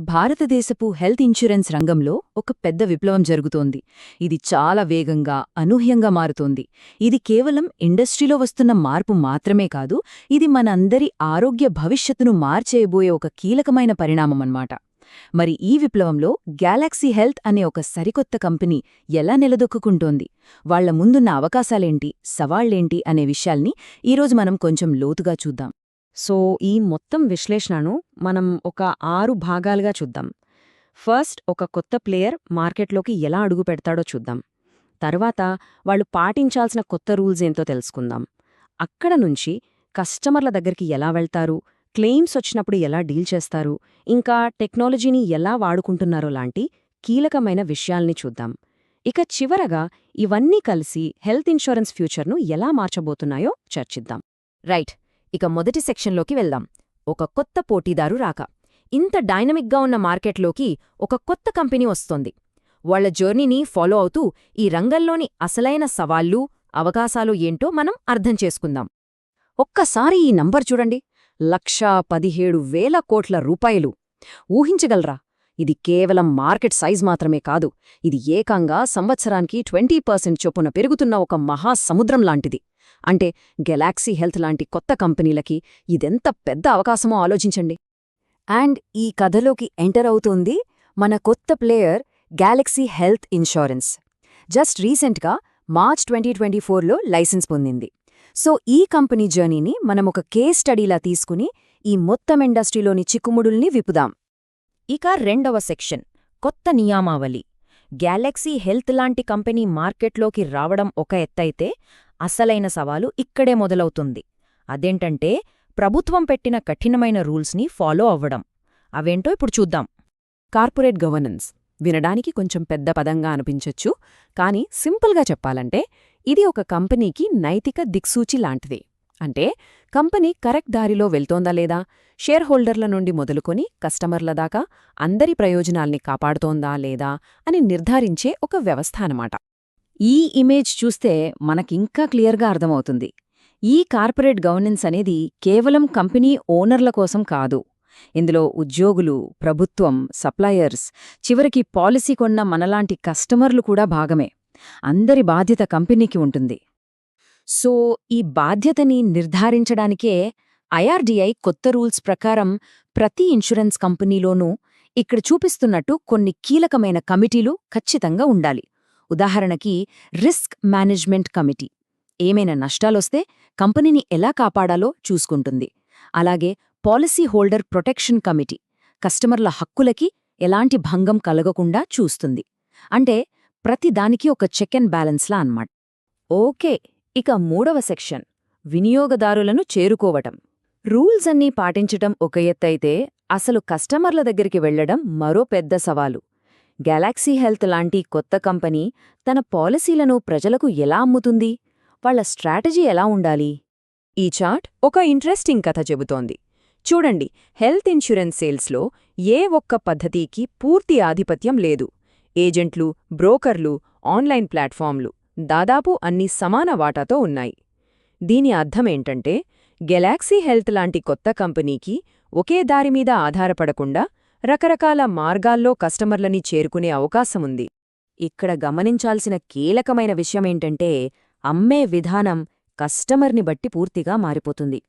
భారతదేశపు health insurance రంగంలో ఒక పెద్ద విప్లవం జరుగుతోంది. ఇది చాలా వేగంగా, అనూహ్యంగా మారుతోంది. ఇది కేవలం ఇండస్ట్రీలో వస్తున్న మార్పు మాత్రమే కాదు, ఇది మనందరి ఆరోగ్య భవిష్యత్తును మార్చేయబోయే ఒక కీలకమైన పరిణామమన్నమాట. మరి ఈ విప్లవంలో గ్యాలక్సీ హెల్త్ అనే ఒక సరికొత్త కంపెనీ ఎలా నిలదొక్కుంటోంది, వాళ్ల ముందున్న అవకాశాలేంటి, సవాళ్లేంటి అనే విషయాల్ని ఈరోజు మనం కొంచెం లోతుగా చూద్దాం. సో ఈ మొత్తం విశ్లేషణను మనం ఒక 6 భాగాలుగా చూద్దాం. ఫస్ట్, ఒక కొత్త ప్లేయర్ మార్కెట్లోకి ఎలా అడుగు పెడతాడో చూద్దాం. తర్వాత వాళ్ళు పాటించాల్సిన కొత్త రూల్స్ ఏంతో తెలుసుకుందాం. అక్కడ నుంచి కస్టమర్ల దగ్గరికి ఎలా వెళ్తారు, క్లెయిమ్స్ వచ్చినప్పుడు ఎలా డీల్ చేస్తారు, ఇంకా టెక్నాలజీని ఎలా వాడుకుంటున్నారో లాంటి కీలకమైన విషయాల్ని చూద్దాం. ఇక చివరగా ఇవన్నీ కలిసి హెల్త్ ఇన్సూరెన్స్ ఫ్యూచర్ను ఎలా మార్చబోతున్నాయో చర్చిద్దాం. రైట్, ఇక మొదటి సెక్షన్లోకి వెళ్దాం. ఒక కొత్త పోటీదారు రాక. ఇంత డైనమిక్గా ఉన్న మార్కెట్లోకి ఒక కొత్త కంపెనీ వస్తోంది. వాళ్ల జర్నీని ఫాలో అవుతూ ఈ రంగంలోని అసలైన సవాళ్లు, అవకాశాలు ఏంటో మనం అర్థం చేసుకుందాం. ఒక్కసారి ఈ నంబర్ చూడండి, 1,17,000 కోట్ల రూపాయలు. ఊహించగలరా? ఇది కేవలం మార్కెట్ సైజ్ మాత్రమే కాదు, ఇది ఏకంగా సంవత్సరానికి 20% చొప్పున పెరుగుతున్న ఒక మహాసముద్రం లాంటిది. అంటే గెలాక్సీ హెల్త్ లాంటి కొత్త కంపెనీలకి ఇదెంత పెద్ద అవకాశమో ఆలోచించండి. అండ్ ఈ కథలోకి ఎంటర్ అవుతోంది మన కొత్త player Galaxy health insurance. Just రీసెంట్గా మార్చ్ 2024లో లైసెన్స్ పొందింది. సో ఈ కంపెనీ జర్నీని మనమొక కేస్ స్టడీలా తీసుకుని ఈ మొత్తం ఇండస్ట్రీలోని చిక్కుముడుల్ని విప్పుదాం. ఇక రెండవ సెక్షన్, కొత్త నియామావళి. గ్యాలక్సీ హెల్త్ లాంటి కంపెనీ మార్కెట్లోకి రావడం ఒక ఎత్తైతే, అసలైన సవాలు ఇక్కడే మొదలవుతుంది. అదేంటంటే ప్రభుత్వం పెట్టిన కఠినమైన రూల్స్ని ఫాలో అవ్వడం. అవేంటో ఇప్పుడు చూద్దాం. కార్పొరేట్ గవర్నెన్స్ వినడానికి కొంచెం పెద్ద పదంగా అనిపించొచ్చు, కానీ సింపుల్గా చెప్పాలంటే ఇది ఒక కంపెనీకి నైతిక దిక్సూచి లాంటిది. అంటే కంపెనీ కరెక్ట్ దారిలో వెళ్తోందా లేదా, షేర్ హోల్డర్ల నుండి మొదలుకొని కస్టమర్ల దాకా అందరి ప్రయోజనాల్ని కాపాడుతోందా లేదా అని నిర్ధారించే ఒక వ్యవస్థ అన్నమాట. ఈ ఇమేజ్ చూస్తే మనకింకా క్లియర్గా అర్థమవుతుంది. ఈ కార్పొరేట్ గవర్నెన్స్ అనేది కేవలం కంపెనీ ఓనర్ల కోసం కాదు. ఇందులో ఉద్యోగులు, ప్రభుత్వం, సప్లయర్స్, చివరికి పాలసీ కొన్న మనలాంటి కస్టమర్లు కూడా భాగమే. అందరి బాధ్యత కంపెనీకి ఉంటుంది. సో ఈ బాధ్యతని నిర్ధారించడానికే ఐఆర్డీఐ కొత్త రూల్స్ ప్రకారం ప్రతి ఇన్సూరెన్స్ కంపెనీలోనూ ఇక్కడ చూపిస్తున్నట్టు కొన్ని కీలకమైన కమిటీలు ఖచ్చితంగా ఉండాలి. ఉదాహరణకి రిస్క్ మేనేజ్మెంట్ కమిటీ ఏమైనా నష్టాలొస్తే కంపెనీని ఎలా కాపాడాలో చూసుకుంటుంది. అలాగే పాలసీ హోల్డర్ ప్రొటెక్షన్ కమిటీ కస్టమర్ల హక్కులకి ఎలాంటి భంగం కలగకుండా చూస్తుంది. అంటే ప్రతిదానికి ఒక చెక్ అండ్ బ్యాలెన్స్లా అన్నమాట. ఓకే, ఇక మూడవ సెక్షన్, వినియోగదారులను చేరుకోవటం. రూల్స్ అన్నీ పాటించటం ఒక ఎత్తైతే, అసలు కస్టమర్ల దగ్గరికి వెళ్లడం మరో పెద్ద సవాలు. గ్యాలక్సీ హెల్త్ లాంటి కొత్త కంపెనీ తన పాలసీలను ప్రజలకు ఎలా అమ్ముతుంది, వాళ్ల స్ట్రాటజీ ఎలా ఉండాలి? ఈ చార్ట్ ఒక ఇంట్రెస్టింగ్ కథ చెబుతోంది. చూడండి, హెల్త్ ఇన్సూరెన్స్ సేల్స్లో ఏ ఒక్క పద్ధతికి పూర్తి ఆధిపత్యం లేదు. ఏజెంట్లు, బ్రోకర్లు, ఆన్లైన్ ప్లాట్ఫామ్లు దాదాపు అన్ని సమాన వాటాతో ఉన్నాయి. దీని అర్థమేంటంటే గెలాక్సీ హెల్త్ లాంటి కొత్త కంపెనీకి ఒకే దారిమీద ఆధారపడకుండా రకరకాల మార్గాల్లో కస్టమర్లని చేరుకునే అవకాశముంది. ఇక్కడ గమనించాల్సిన కీలకమైన విషయమేంటంటే అమ్మే విధానం కస్టమర్ని బట్టి పూర్తిగా మారిపోతుంది.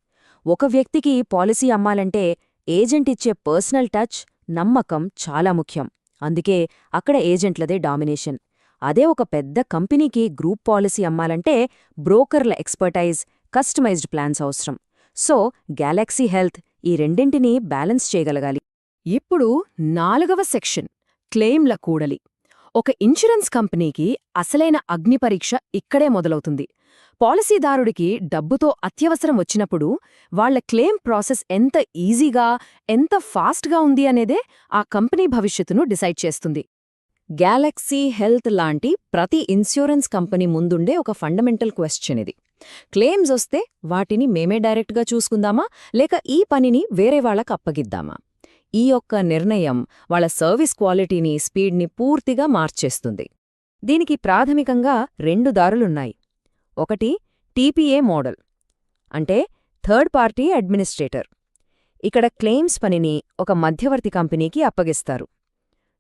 ఒక వ్యక్తికి పాలసీ అమ్మాలంటే ఏజెంట్ ఇచ్చే పర్సనల్ టచ్, నమ్మకం చాలా ముఖ్యం. అందుకే అక్కడ ఏజెంట్లదే డామినేషన్. అదే ఒక పెద్ద కంపెనీకి గ్రూప్ పాలసీ అమ్మాలంటే బ్రోకర్ల ఎక్స్పర్టైజ్, కస్టమైజ్డ్ ప్లాన్స్ అవసరం. సో గ్యాలక్సీ హెల్త్ ఈ రెండింటినీ బ్యాలెన్స్ చేయగలగాలి. ఇప్పుడు 4వ సెక్షన్, క్లెయిమ్ల కూడలి. ఒక ఇన్సూరెన్స్ కంపెనీకి అసలైన అగ్నిపరీక్ష ఇక్కడే మొదలవుతుంది. పాలసీదారుడికి డబ్బుతో అత్యవసరం వచ్చినప్పుడు వాళ్ల క్లెయిమ్ ప్రాసెస్ ఎంత ఈజీగా, ఎంత ఫాస్ట్గా ఉంది అనేదే ఆ కంపెనీ భవిష్యత్తును డిసైడ్ చేస్తుంది. గ్యాలక్సీ హెల్త్ లాంటి ప్రతి ఇన్సూరెన్స్ కంపెనీ ముందుండే ఒక ఫండమెంటల్ క్వశ్చన్ ఇది. క్లెయిమ్స్ వస్తే వాటిని మేమే డైరెక్ట్గా చూసుకుందామా, లేక ఈ పనిని వేరే వాళ్లకు అప్పగిద్దామా? ఈ యొక్క నిర్ణయం వాళ్ల సర్వీస్ క్వాలిటీని, స్పీడ్ని పూర్తిగా మార్చేస్తుంది. దీనికి ప్రాథమికంగా 2 దారులున్నాయి. ఒకటి టీపీఏ మోడల్, అంటే థర్డ్ పార్టీ అడ్మినిస్ట్రేటర్. ఇక్కడ క్లెయిమ్స్ పనిని ఒక మధ్యవర్తి కంపెనీకి అప్పగిస్తారు.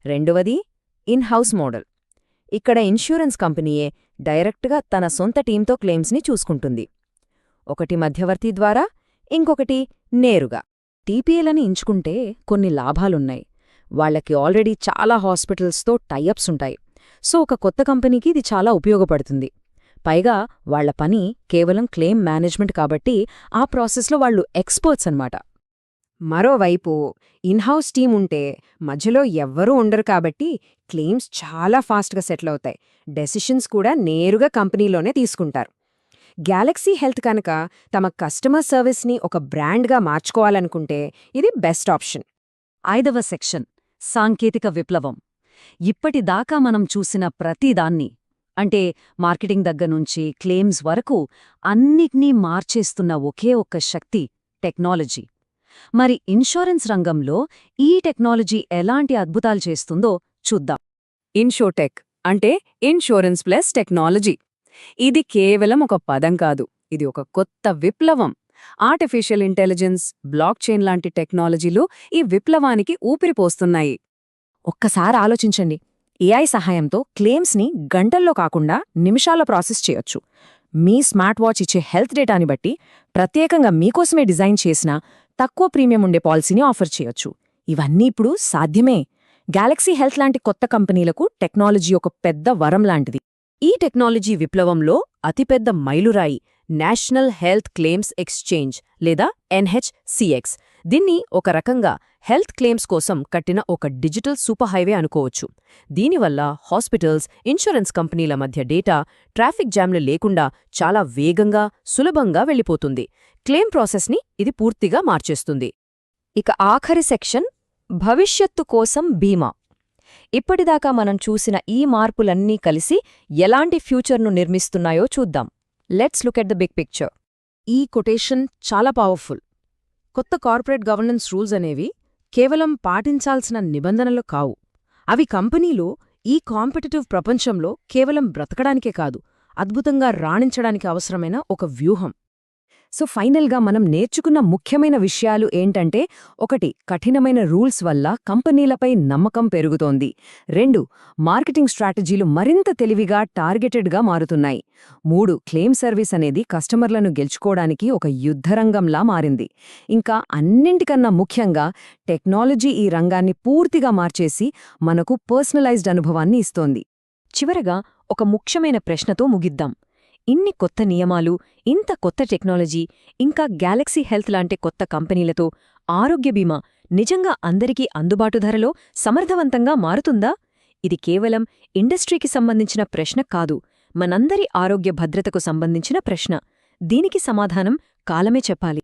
రెండవది ఇన్-హౌస్ మోడల్. ఇక్కడ ఇన్సూరెన్స్ కంపెనీయే డైరెక్ట్గా తన సొంత టీంతో క్లెయిమ్స్ని చూసుకుంటుంది. ఒకటి మధ్యవర్తి ద్వారా, ఇంకొకటి నేరుగా. టీపీఏలని ఎంచుకుంటే కొన్ని లాభాలున్నాయి. వాళ్లకి ఆల్రెడీ చాలా హాస్పిటల్స్తో టైఅప్స్ ఉంటాయి. సో ఒక కొత్త కంపెనీకి ఇది చాలా ఉపయోగపడుతుంది. పైగా వాళ్ల పని కేవలం క్లెయిమ్ మేనేజ్మెంట్ కాబట్టి ఆ ప్రాసెస్లో వాళ్ళు ఎక్స్పర్ట్స్ అన్నమాట. మరోవైపు ఇన్హౌస్ టీం ఉంటే మధ్యలో ఎవ్వరూ ఉండరు కాబట్టి క్లెయిమ్స్ చాలా ఫాస్ట్గా సెటిల్ అవుతాయి. డెసిషన్స్ కూడా నేరుగా కంపెనీలోనే తీసుకుంటారు. గ్యాలక్సీ హెల్త్ కనుక తమ కస్టమర్ సర్వీస్ని ఒక బ్రాండ్గా మార్చుకోవాలనుకుంటే ఇది బెస్ట్ ఆప్షన్. 5వ సెక్షన్ సాంకేతిక విప్లవం. ఇప్పటిదాకా మనం చూసిన ప్రతిదాన్ని, అంటే మార్కెటింగ్ దగ్గర్నుంచి క్లెయిమ్స్ వరకు అన్నిటినీ మార్చేస్తున్న ఒకే ఒక్క శక్తి టెక్నాలజీ. మరి ఇన్షూరెన్స్ రంగంలో ఈ టెక్నాలజీ ఎలాంటి అద్భుతాలు చేస్తుందో చూద్దాం. ఇన్షోటెక్ అంటే ఇన్షూరెన్స్ ప్లస్ టెక్నాలజీ. ఇది కేవలం ఒక పదం కాదు, ఇది ఒక కొత్త విప్లవం. ఆర్టిఫిషియల్ ఇంటెలిజెన్స్, బ్లాక్ చైన్ లాంటి టెక్నాలజీలు ఈ విప్లవానికి ఊపిరిపోస్తున్నాయి. ఒక్కసారి ఆలోచించండి, ఏఐ సహాయంతో క్లెయిమ్స్ని గంటల్లో కాకుండా నిమిషాల్లో ప్రాసెస్ చేయొచ్చు. మీ స్మార్ట్ వాచ్ ఇచ్చే హెల్త్ డేటాని బట్టి ప్రత్యేకంగా మీకోసమే డిజైన్ చేసిన తక్కువ ప్రీమియం ఉండే పాలసీని ఆఫర్ చేయొచ్చు. ఇవన్నీ ఇప్పుడు సాధ్యమే. గ్యాలక్సీ హెల్త్ లాంటి కొత్త కంపెనీలకు టెక్నాలజీ ఒక పెద్ద వరం లాంటిది. ఈ టెక్నాలజీ విప్లవంలో అతిపెద్ద మైలురాయి నేషనల్ హెల్త్ క్లెయిమ్స్ ఎక్స్చేంజ్ లేదా ఎన్హెచ్సిఎక్స్. దీన్ని ఒక రకంగా హెల్త్ క్లెయిమ్స్ కోసం కట్టిన ఒక డిజిటల్ సూపర్ హైవే అనుకోవచ్చు. దీనివల్ల హాస్పిటల్స్, ఇన్సూరెన్స్ కంపెనీల మధ్య డేటా, ట్రాఫిక్ జామ్లు లేకుండా చాలా వేగంగా, సులభంగా వెళ్ళిపోతుంది. క్లెయిమ్ ప్రాసెస్ని ఇది పూర్తిగా మార్చేస్తుంది. ఇక ఆఖరి సెక్షన్ భవిష్యత్తు కోసం బీమా. ఇప్పటిదాకా మనం చూసిన ఈ మార్పులన్నీ కలిసి ఎలాంటి ఫ్యూచర్ను నిర్మిస్తున్నాయో చూద్దాం. Let's look at the big picture. ఈ కొటేషన్ చాలా పవర్ఫుల్. కొత్త కార్పొరేట్ గవర్నెన్స్ రూల్స్ అనేవి కేవలం పాటించాల్సిన నిబంధనలు కావు. అవి కంపెనీలు ఈ కాంపిటిటివ్ ప్రపంచంలో కేవలం బ్రతకడానికే కాదు, అద్భుతంగా రాణించడానికి అవసరమైన ఒక వ్యూహం. సో ఫైనల్గా మనం నేర్చుకున్న ముఖ్యమైన విషయాలు ఏంటంటే, 1. కఠినమైన రూల్స్ వల్ల కంపెనీలపై నమ్మకం పెరుగుతోంది. 2. మార్కెటింగ్ స్ట్రాటజీలు మరింత తెలివిగా, టార్గెటెడ్గా మారుతున్నాయి. 3. క్లెయిమ్ సర్వీస్ అనేది కస్టమర్లను గెలుచుకోవడానికి ఒక యుద్ధరంగంలా మారింది. ఇంకా అన్నింటికన్నా ముఖ్యంగా టెక్నాలజీ ఈ రంగాన్ని పూర్తిగా మార్చేసి మనకు పర్సనలైజ్డ్ అనుభవాన్ని ఇస్తోంది. చివరగా ఒక ముఖ్యమైన ప్రశ్నతో ముగిద్దాం. ఇన్ని కొత్త నియమాలు, ఇంత కొత్త టెక్నాలజీ, ఇంకా గ్యాలక్సీ హెల్త్ లాంటి కొత్త కంపెనీలతో ఆరోగ్య బీమా నిజంగా అందరికీ అందుబాటు ధరలో సమర్థవంతంగా మారుతుందా? ఇది కేవలం ఇండస్ట్రీకి సంబంధించిన ప్రశ్న కాదు, మనందరి ఆరోగ్య భద్రతకు సంబంధించిన ప్రశ్న. దీనికి సమాధానం కాలమే చెప్పాలి.